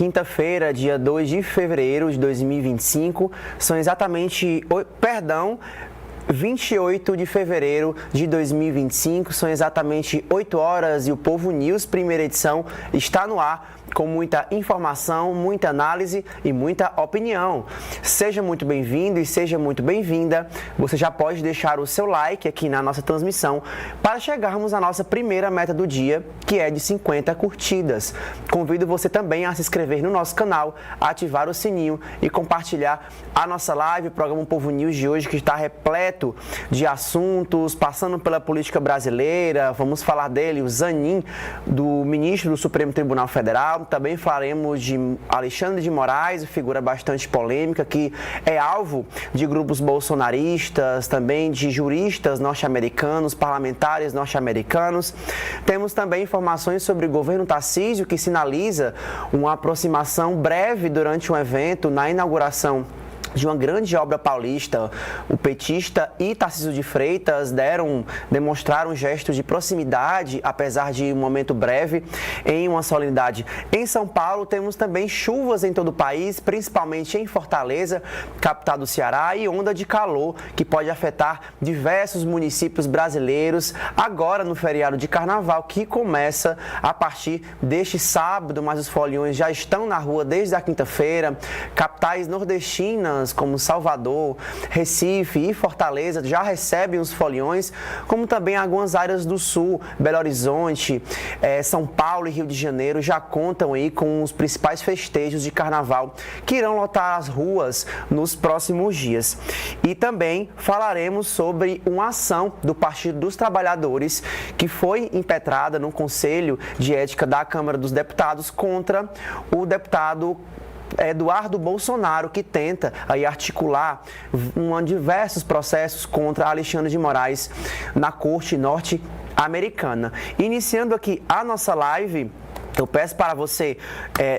quinta-feira, dia 2 de fevereiro de 2025, são exatamente, 28 de fevereiro de 2025, são exatamente 8 horas e o Povo News, primeira edição, está no ar com muita informação, muita análise e muita opinião. Seja muito bem-vindo e seja muito bem-vinda. Você já pode deixar o seu like aqui na nossa transmissão para chegarmos à nossa primeira meta do dia, que é de 50 curtidas. Convido você também a se inscrever no nosso canal, ativar o sininho e compartilhar a nossa live, o programa Povo News de hoje, que está repleto de assuntos, passando pela política brasileira. Vamos falar dele, o Zanin, do ministro do Supremo Tribunal Federal. Também falaremos de Alexandre de Moraes, figura bastante polêmica, que é alvo de grupos bolsonaristas, também de juristas norte-americanos, parlamentares norte-americanos. Temos também informações sobre o governo Tarcísio, que sinaliza uma aproximação breve durante um evento na inauguração de uma grande obra paulista. O petista e Tarcísio de Freitas demonstraram um gesto de proximidade, apesar de um momento breve, em uma solenidade. Em São Paulo, temos também chuvas em todo o país, principalmente em Fortaleza, capital do Ceará, e onda de calor que pode afetar diversos municípios brasileiros, agora no feriado de Carnaval, que começa a partir deste sábado, mas os foliões já estão na rua desde a quinta-feira. Capitais nordestinas como Salvador, Recife e Fortaleza já recebem os foliões, como também algumas áreas do sul, Belo Horizonte, São Paulo e Rio de Janeiro já contam aí com os principais festejos de carnaval que irão lotar as ruas nos próximos dias. E também falaremos sobre uma ação do Partido dos Trabalhadores que foi impetrada no Conselho de Ética da Câmara dos Deputados contra o deputado Eduardo Bolsonaro, que tenta aí articular diversos processos contra Alexandre de Moraes na Corte norte-americana. Iniciando aqui a nossa live, eu peço para você,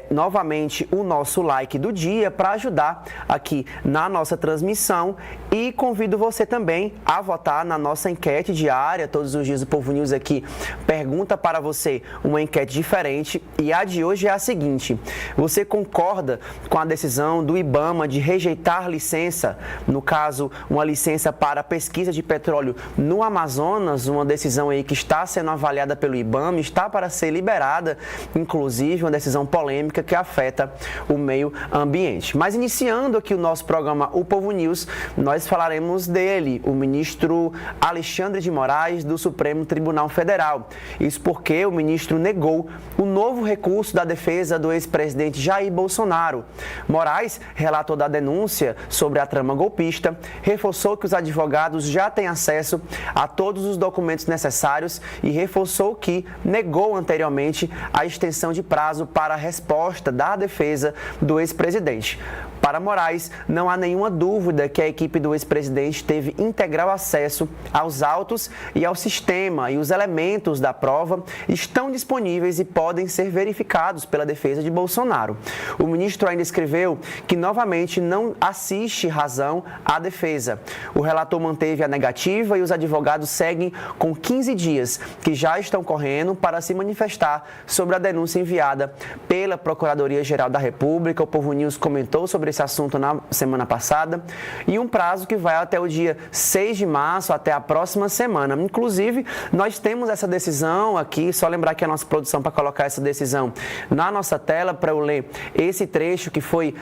novamente, o nosso like do dia para ajudar aqui na nossa transmissão, e convido você também a votar na nossa enquete diária. Todos os dias o Povo News aqui pergunta para você uma enquete diferente, e a de hoje é a seguinte: você concorda com a decisão do IBAMA de rejeitar licença, no caso, uma licença para pesquisa de petróleo no Amazonas, uma decisão aí que está sendo avaliada pelo IBAMA, está para ser liberada, inclusive uma decisão polêmica que afeta o meio ambiente. Mas iniciando aqui o nosso programa, o Povo News, nós falaremos dele, o ministro Alexandre de Moraes, do Supremo Tribunal Federal. Isso porque o ministro negou o novo recurso da defesa do ex-presidente Jair Bolsonaro. Moraes, relator da denúncia sobre a trama golpista, reforçou que os advogados já têm acesso a todos os documentos necessários e reforçou que negou anteriormente a extensão de prazo para a resposta da defesa do ex-presidente. Para Moraes, não há nenhuma dúvida que a equipe do ex-presidente teve integral acesso aos autos e ao sistema, e os elementos da prova estão disponíveis e podem ser verificados pela defesa de Bolsonaro. O ministro ainda escreveu que novamente não assiste razão à defesa. O relator manteve a negativa e os advogados seguem com 15 dias, que já estão correndo, para se manifestar sobre a denúncia enviada pela Procuradoria-Geral da República. O Povo News comentou sobre esse assunto na semana passada, e um prazo que vai até o dia 6 de março, até a próxima semana. Inclusive, nós temos essa decisão aqui, só lembrar que a nossa produção para colocar essa decisão na nossa tela para eu ler esse trecho que foi,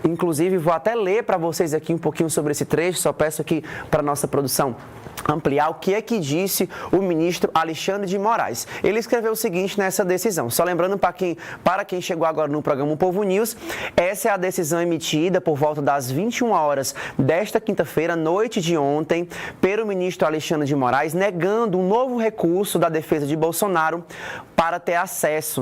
inclusive, vou até ler para vocês aqui um pouquinho sobre esse trecho, só peço aqui para a nossa produção ampliar o que é que disse o ministro Alexandre de Moraes. Ele escreveu o seguinte nessa decisão, só lembrando para quem chegou agora no programa Povo News, essa é a decisão emitida por volta das 21 horas desta quinta-feira, noite de ontem, pelo ministro Alexandre de Moraes, negando um novo recurso da defesa de Bolsonaro para ter acesso,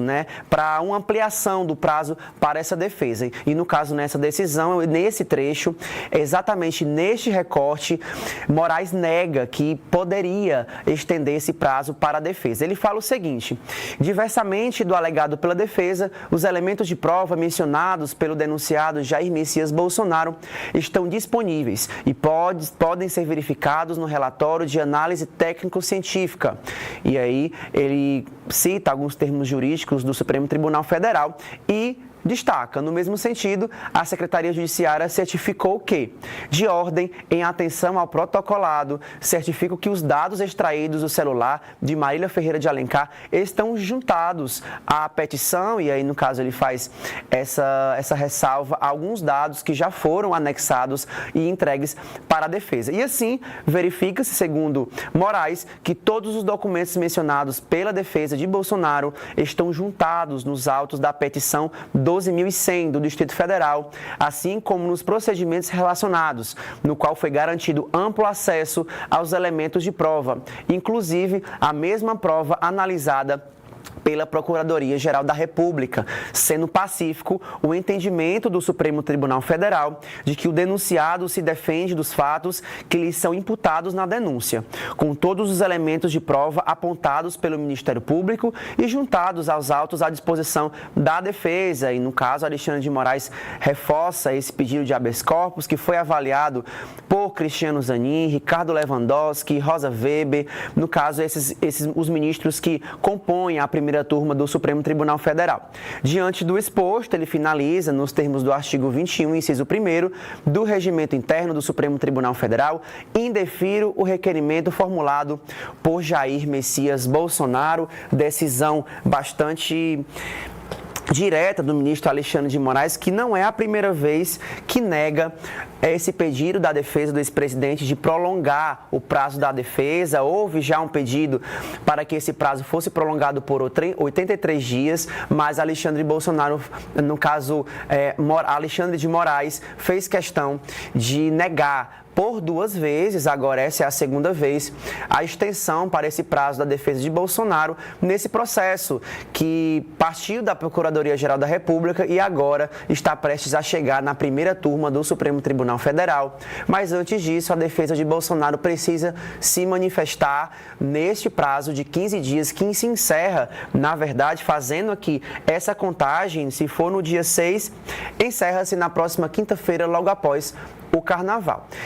para uma ampliação do prazo para essa defesa. E no caso, nessa decisão, nesse trecho, exatamente neste recorte, Moraes nega que poderia estender esse prazo para a defesa. Ele fala o seguinte: diversamente do alegado pela defesa, os elementos de prova mencionados pelo denunciado Jair Messias Bolsonaro estão disponíveis e podem ser verificados no relatório de análise técnico-científica. E aí ele cita alguns termos jurídicos do Supremo Tribunal Federal e destaca, no mesmo sentido, a Secretaria Judiciária certificou que, de ordem em atenção ao protocolado, certifico que os dados extraídos do celular de Marília Ferreira de Alencar estão juntados à petição, e aí, no caso, ele faz essa ressalva a alguns dados que já foram anexados e entregues para a defesa. E assim, verifica-se, segundo Moraes, que todos os documentos mencionados pela defesa de Bolsonaro estão juntados nos autos da petição 12.100 do Distrito Federal, assim como nos procedimentos relacionados, no qual foi garantido amplo acesso aos elementos de prova, inclusive a mesma prova analisada pela Procuradoria-Geral da República, sendo pacífico o entendimento do Supremo Tribunal Federal de que o denunciado se defende dos fatos que lhe são imputados na denúncia, com todos os elementos de prova apontados pelo Ministério Público e juntados aos autos à disposição da defesa. E, no caso, Alexandre de Moraes reforça esse pedido de habeas corpus, que foi avaliado por Cristiano Zanin, Ricardo Lewandowski, Rosa Weber, no caso, os ministros que compõem a primeira turma do Supremo Tribunal Federal. Diante do exposto, ele finaliza, nos termos do artigo 21, inciso 1º, do Regimento Interno do Supremo Tribunal Federal, indefiro o requerimento formulado por Jair Messias Bolsonaro, decisão bastante direta do ministro Alexandre de Moraes, que não é a primeira vez que nega esse pedido da defesa do ex-presidente de prolongar o prazo da defesa. Houve já um pedido para que esse prazo fosse prolongado por 83 dias, mas Alexandre Bolsonaro, no caso, Alexandre de Moraes, fez questão de negar por 2 vezes, agora essa é a segunda vez, a extensão para esse prazo da defesa de Bolsonaro nesse processo que partiu da Procuradoria-Geral da República e agora está prestes a chegar na primeira turma do Supremo Tribunal Federal. Mas antes disso, a defesa de Bolsonaro precisa se manifestar neste prazo de 15 dias, que se encerra, na verdade, fazendo aqui essa contagem, se for no dia 6, encerra-se na próxima quinta-feira, logo após o Carnaval.